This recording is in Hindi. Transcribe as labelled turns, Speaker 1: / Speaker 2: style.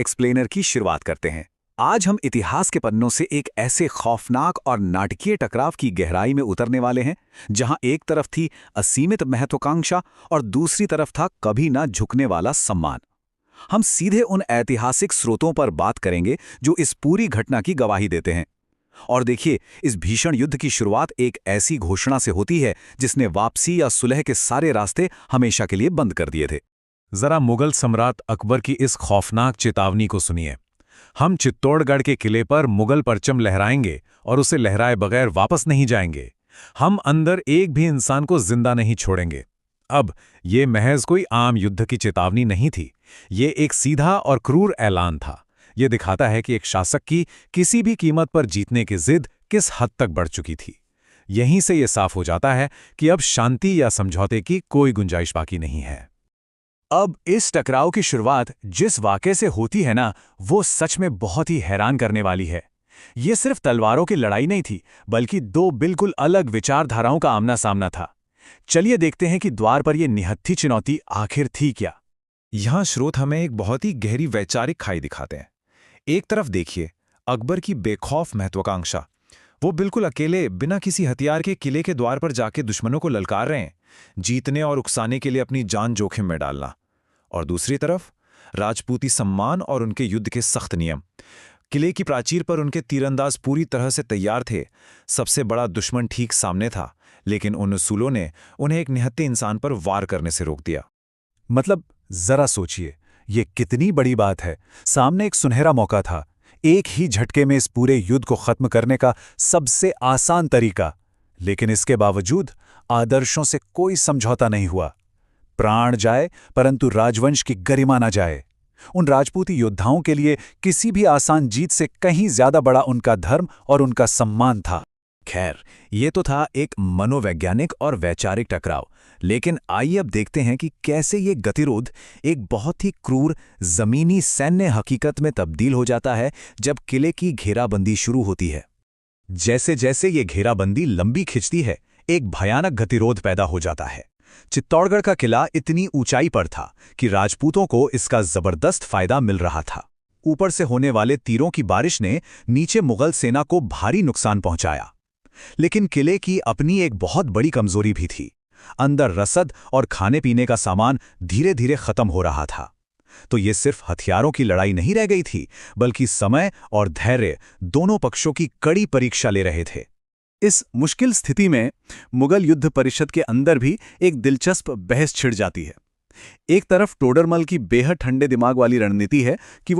Speaker 1: एक्सप्लेनर की शुरुआत करते हैं। आज हम इतिहास के पन्नों से एक ऐसे खौफनाक और नाटकीय टकराव की गहराई में उतरने वाले हैं, जहां एक तरफ थी असीमित महत्वाकांक्षा और दूसरी तरफ था कभी ना झुकने वाला सम्मान। हम सीधे उन ऐतिहासिक स्रोतों पर बात करेंगे जो इस पूरी घटना की गवाही देते हैं। और देखिए, इस भीषण युद्ध की शुरुआत एक ऐसी घोषणा से होती है जिसने वापसी या सुलह के सारे रास्ते हमेशा के लिए बंद कर दिए थे।
Speaker 2: जरा मुगल सम्राट अकबर की इस खौफनाक चेतावनी को सुनिए। हम चित्तौड़गढ़ के किले पर मुगल परचम लहराएंगे और उसे लहराए बगैर वापस नहीं जाएंगे। हम अंदर एक भी इंसान को जिंदा नहीं छोड़ेंगे। अब ये महज कोई आम युद्ध की चेतावनी नहीं थी, ये एक सीधा और क्रूर ऐलान था। ये दिखाता है कि एक शासक की किसी भी कीमत पर जीतने की जिद किस हद तक बढ़ चुकी थी। यहीं से ये साफ हो जाता है कि अब शांति या समझौते की कोई गुंजाइश बाकी नहीं है।
Speaker 1: अब इस टकराव की शुरुआत जिस वाक़े से होती है ना, वो सच में बहुत ही हैरान करने वाली है। ये सिर्फ तलवारों की लड़ाई नहीं थी, बल्कि दो बिल्कुल अलग विचारधाराओं का आमना सामना था। चलिए देखते हैं कि द्वार पर यह निहत्थी चुनौती आखिर थी क्या।
Speaker 3: यहाँ स्रोत हमें एक बहुत ही गहरी वैचारिक खाई दिखाते हैं। एक तरफ देखिए, अकबर की बेखौफ महत्वाकांक्षा। वो बिल्कुल अकेले बिना किसी हथियार के किले के द्वार पर जाके दुश्मनों को ललकार रहे हैं, जीतने और उकसाने के लिए अपनी जान जोखिम में डालना। और दूसरी तरफ राजपूती सम्मान और उनके युद्ध के सख्त नियम। किले की प्राचीर पर उनके तीरंदाज पूरी तरह से तैयार थे। सबसे बड़ा दुश्मन ठीक सामने था, लेकिन उन उसूलों ने उन्हें एक निहत्थे इंसान पर वार करने से रोक दिया।
Speaker 1: मतलब जरा सोचिए, ये कितनी बड़ी बात है। सामने एक सुनहरा मौका था, एक ही झटके में इस पूरे युद्ध को खत्म करने का सबसे आसान तरीका। लेकिन इसके बावजूद आदर्शों से कोई समझौता नहीं हुआ। प्राण जाए परंतु राजवंश की गरिमा न जाए। उन राजपूती योद्धाओं के लिए किसी भी आसान जीत से कहीं ज्यादा बड़ा उनका धर्म और उनका सम्मान था। खैर, ये तो था एक मनोवैज्ञानिक और वैचारिक टकराव, लेकिन आइए अब देखते हैं कि कैसे ये गतिरोध एक बहुत ही क्रूर जमीनी सैन्य हकीकत में तब्दील हो जाता है जब किले की घेराबंदी शुरू होती है। जैसे जैसे ये घेराबंदी लंबी खिंचती है, एक भयानक गतिरोध पैदा हो जाता है। चित्तौड़गढ़ का किला इतनी ऊंचाई पर था कि राजपूतों को इसका जबरदस्त फायदा मिल रहा था। ऊपर से होने वाले तीरों की बारिश ने नीचे मुगल सेना को भारी नुकसान पहुंचाया। लेकिन किले की अपनी एक बहुत बड़ी कमजोरी भी थी। अंदर रसद और खाने पीने का सामान धीरे धीरे खत्म हो रहा था। तो ये सिर्फ हथियारों की लड़ाई नहीं रह गई थी, बल्कि समय और धैर्य दोनों पक्षों की कड़ी परीक्षा ले रहे थे। इस मुश्किल स्थिति में मुगल युद्ध परिषद के अंदर भी एक दिलचस्प बहस छिड़ जाती है। एक तरफ टोडरमल की बेहद ठंडे दिमाग वाली रणनीति है कि वो